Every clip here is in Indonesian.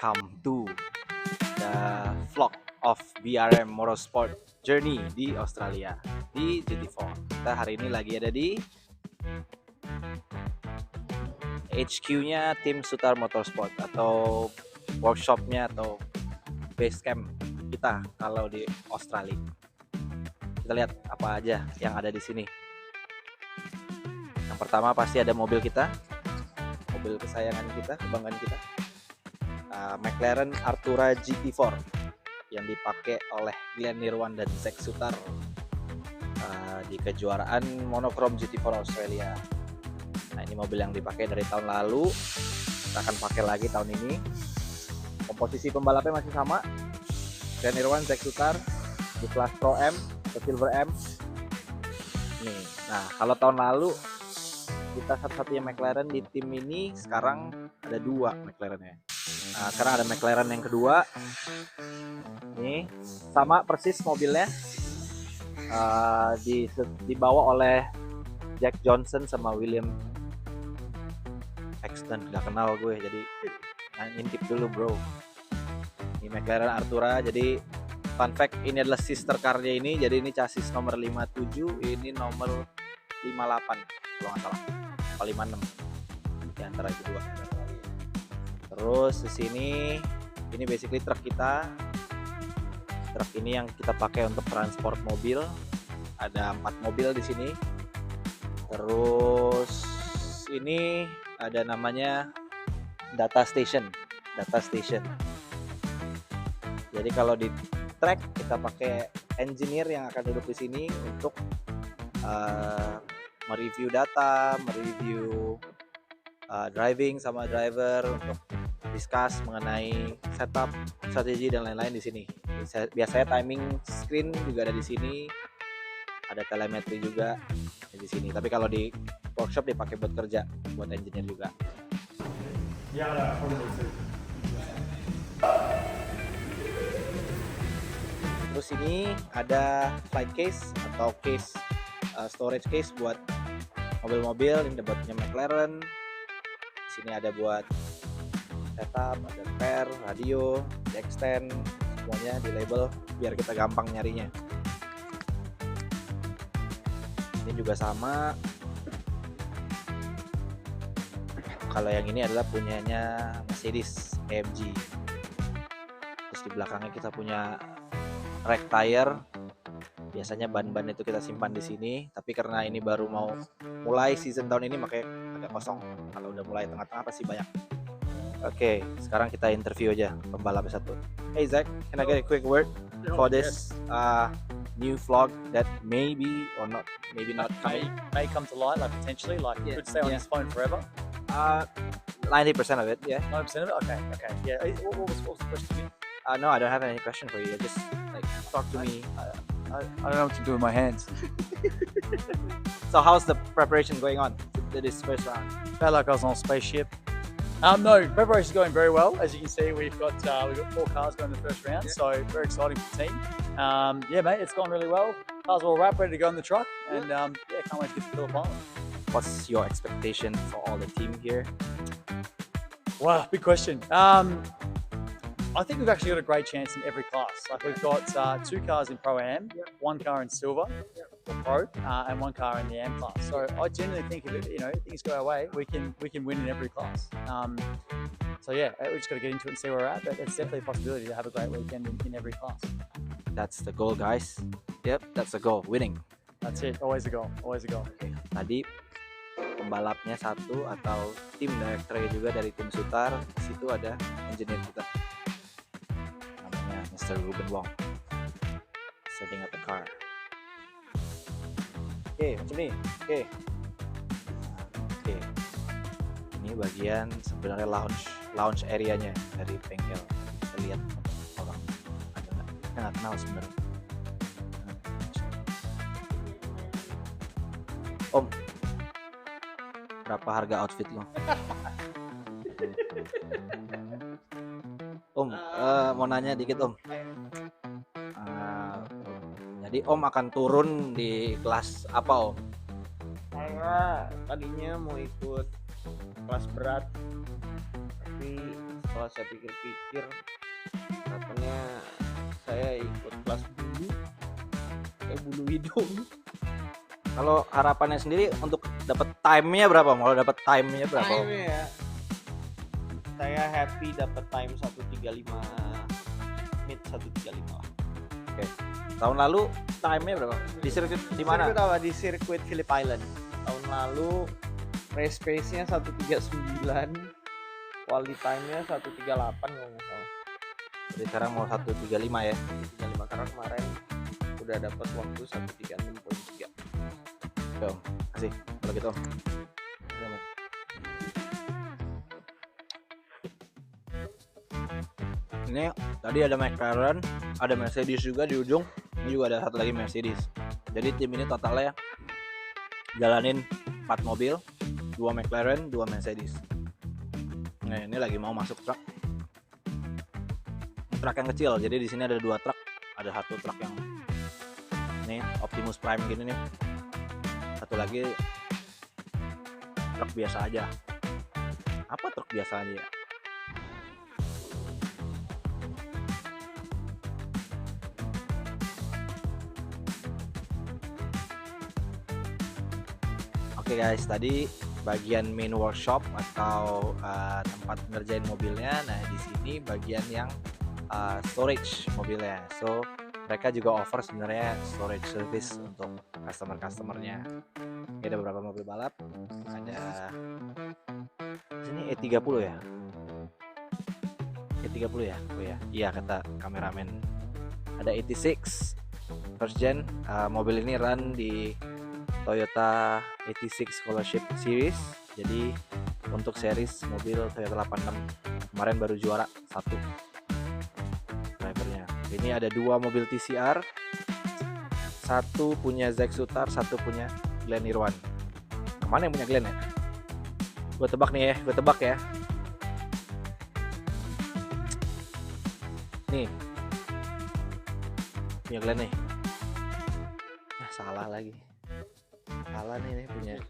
welcome to the vlog of BRM Motorsport Journey di Australia di GT4. Kita hari ini lagi ada di HQ-nya tim Sutar Motorsport atau workshop-nya atau base camp kita kalau di Australia. Kita lihat apa aja yang ada di sini. Yang pertama pasti ada mobil kita, mobil kesayangan kita, kebanggaan kita. McLaren Artura GT4 yang dipakai oleh Glenn Nirwan dan Zak Sutar di kejuaraan monokrom GT4 Australia. Nah, ini mobil yang dipakai dari tahun lalu, kita akan pakai lagi tahun ini. Komposisi pembalapnya masih sama, Glenn Nirwan, Zak Sutar di kelas Pro M atau Silver M. Nih, nah kalau tahun lalu kita satu-satunya McLaren di tim ini, sekarang ada dua McLaren-nya. Nah, sekarang ada McLaren yang kedua. Nih, sama persis mobilnya. Dibawa oleh Jack Johnson sama William Paxton. Gak kenal gue, jadi ngintip dulu bro. Ini McLaren Artura. Jadi fun fact, ini adalah sister car-nya ini. Jadi ini chassis nomor 57, ini nomor 58 kalau nggak salah, atau 56 di antara itu dua. Terus di sini ini basically truk kita. Truk ini yang kita pakai untuk transport mobil. Ada 4 mobil di sini. Terus ini ada namanya data station. Jadi kalau di track kita pakai engineer yang akan duduk di sini untuk mereview data, mereview driving sama driver, untuk discuss mengenai setup, strategi dan lain-lain di sini. Biasanya timing screen juga ada di sini, ada telemetri juga di sini. Tapi kalau di workshop dipakai buat kerja, buat engineer juga. Ya, Terus ini ada flight case atau case storage case buat mobil-mobil. Ini buatnya McLaren. Di sini ada buat setup, ada spare, radio, jack stand, semuanya di label biar kita gampang nyarinya. Ini juga sama. Kalau yang ini adalah punyanya Mercedes AMG. Terus di belakangnya kita punya rack tire. Biasanya ban-ban itu kita simpan di sini, tapi karena ini baru mau mulai season tahun ini makanya agak kosong. Kalau udah mulai tengah-tengah pasti banyak. Oke, sekarang kita interview aja pembalap satu. Hey Zak, can I get a quick word for this new vlog that maybe or not, maybe not coming? may come to light, like potentially, like Yeah, could stay on yeah. his phone forever. 90% of it, yeah. 90% of it. Okay. Yeah. What was the question? No, I don't have any question for you. Just like talk to me. I don't know what to do with my hands. So how's the preparation going on to this first round? Felt like I was on a spaceship. No, preparation is going very well. As you can see, we've got 4 cars going in the first round, so very exciting for the team. Yeah, mate, it's gone really well. Cars are all wrapped, ready to go in the truck, and can't wait to get to Phillip Island. What's your expectation for all the team here? Wow, big question. I think we've actually got a great chance in every class. Like we've got 2 cars in Pro Am, 1 car in Silver or Pro, and 1 car in the Am class. So I genuinely think if things go our way, we can win in every class. So yeah, we just got to get into it and see where we're at. But it's definitely a possibility to have a great weekend in every class. That's the goal, guys. Yep, that's the goal. Winning. That's it. Always a goal. Always a goal. Tadi pembalapnya satu atau tim directornya juga dari tim Sutar. Di situ ada engineer kita, namanya Mr. Ruben Wong, setting up the car. Oke, macam ni. Oke. Ini bagian sebenarnya lounge area-nya dari bengkel. Kita lihat orang ada nggak? Kita nggak kenal sebenarnya. Om, berapa harga outfit lo? Om, mau nanya dikit Om. Jadi Om akan turun di kelas apa Om? Saya tadinya mau ikut kelas berat, tapi Setelah saya pikir-pikir, katanya saya ikut kelas bulu, saya bulu hidung. Kalau harapannya sendiri untuk dapat time-nya berapa? Mau dapat time-nya berapa? Time ya, saya happy dapat time 1:35, mid 1:35 lah. Tahun lalu time-nya berapa? Di sirkuit di mana? Sirkuit apa? Di sirkuit Phillip Island. Tahun lalu race pace-nya 1:39, quality time-nya 1:38 kalau nggak salah. Jadi sekarang mau 1:35 ya. 1:35 karena kemarin udah dapat waktu 1:36.3. Oke, Om. Kasih kalau gitu, Om. Udah, Om. Ini tadi ada McLaren, ada Mercedes juga di ujung. Ini juga ada satu lagi Mercedes. Jadi tim ini totalnya jalanin 4 mobil, 2 McLaren, 2 Mercedes. Nah, ini lagi mau masuk truk. Truk yang kecil. Jadi di sini ada 2 truk. Ada satu truk yang nih Optimus Prime gini nih. Satu lagi truk biasa aja. Apa truk biasa aja ya? Oke guys, tadi bagian main workshop atau tempat ngerjain mobilnya. Nah, di sini bagian yang storage mobilnya. So, mereka juga offer sebenarnya storage service untuk customer-customernya. Ini ada beberapa mobil balap. Ada sini E30 ya. E30 ya. Oh ya. Iya kata kameramen. Ada 86 first gen. Mobil ini run di Toyota 86 Scholarship Series. Jadi untuk series mobil Toyota 86 kemarin baru juara 1 drivernya. Ini ada 2 mobil TCR, satu punya Zack Sutar, satu punya Glenn Irwan. Mana yang punya Glenn ya? Gue tebak nih ya, gue tebak ya. Nih punya Glenn nih. Nah, salah lagi. Salah nih punya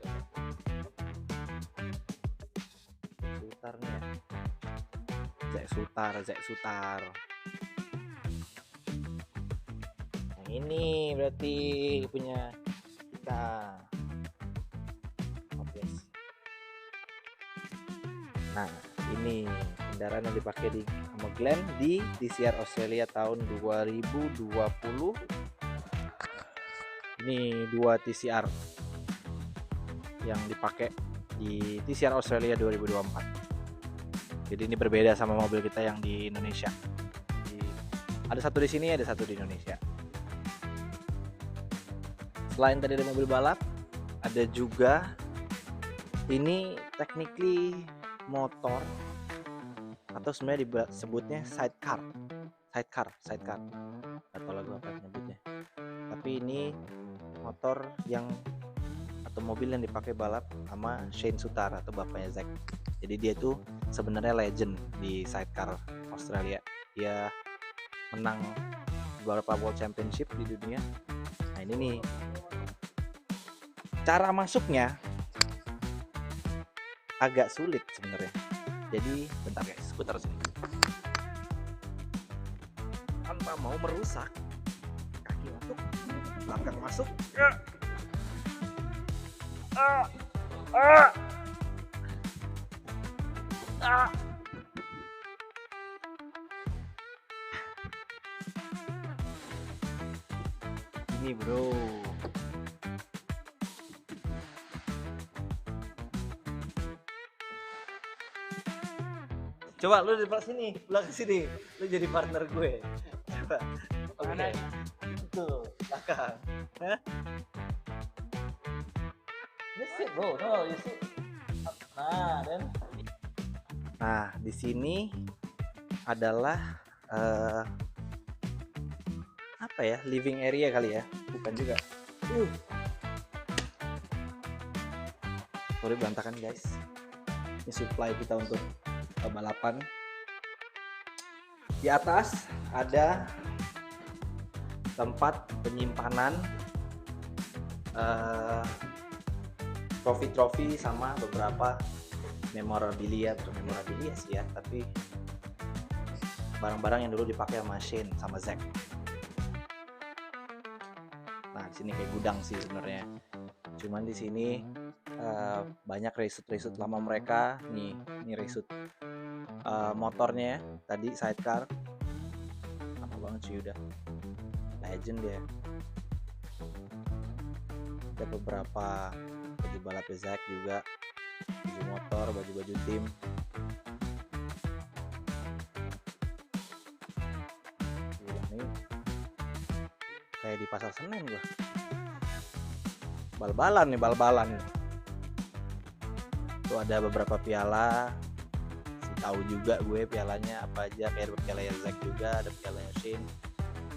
Sutar nih ya. Zack Sutar. Yang ini berarti punya kita. Oke. Nah, ini kendaraan yang dipakai di sama Glenn di TCR Australia tahun 2020. Ini 2 TCR yang dipakai di TCR Australia 2024. Jadi ini berbeda sama mobil kita yang di Indonesia. Jadi, ada satu di sini, ada satu di Indonesia. Selain tadi ada mobil balap, ada juga ini technically motor atau sebenarnya disebutnya sidecar. Atau lagu apa nyebutnya. Tapi ini motor yang atau mobil yang dipakai balap sama Shane Sutar atau bapaknya Zack. Jadi dia tuh sebenarnya legend di sidecar Australia. Dia menang beberapa World Championship di dunia. Nah, ini nih cara masuknya agak sulit sebenarnya. Jadi bentar guys, putar sini. Tanpa mau merusak, kaki masuk, belakang masuk. Ini bro. Coba lu di belakang sini, lu jadi partner gue. Coba. Oke. Itu belakang. Hah? You sit bro, no, you sit. Nah, dan di sini adalah apa ya, living area kali ya, bukan juga. Sorry berantakan guys. Ini supply kita untuk balapan. Di atas ada tempat penyimpanan trofi-trofi sama beberapa memorabilia sih ya, tapi barang-barang yang dulu dipakai sama Shane sama Zack. Nah, di sini kayak gudang sih sebenarnya. Cuman di sini banyak resut lama mereka. Nih resut motornya ya. Tadi sidecar. Lama banget sih udah. Legend dia. Ada beberapa baju balap Zack juga. Baju motor, baju-baju tim. Ini kayak di pasar Senen gua. Bal-balan nih. Tuh ada beberapa piala. Tahu juga gue pialanya apa aja, kayak ada piala Zack juga, ada piala Shane,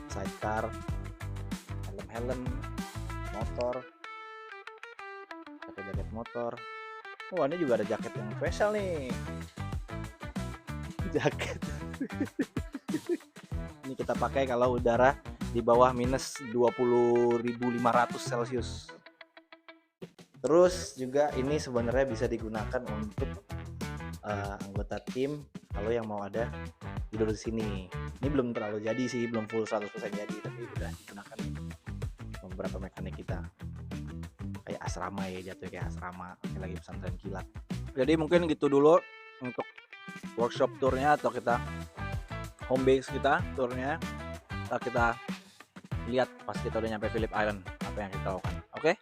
sidecar, helm, motor, jaket motor. Wah, ini juga ada jaket yang spesial nih. Jaket. Ini kita pakai kalau udara di bawah minus 20.500 Celcius. Terus juga ini sebenarnya bisa digunakan untuk anggota tim kalau yang mau ada tidur di sini. Ini belum terlalu jadi sih, belum full 100% jadi, tapi udah digunakan beberapa mekanik kita. Kayak asrama ya, jatuh kayak asrama, kayak lagi pesantren kilat. Jadi mungkin gitu dulu untuk workshop tournya atau kita home base kita tournya. Kita lihat pas kita udah nyampe Phillip Island apa yang kita lakukan. Oke?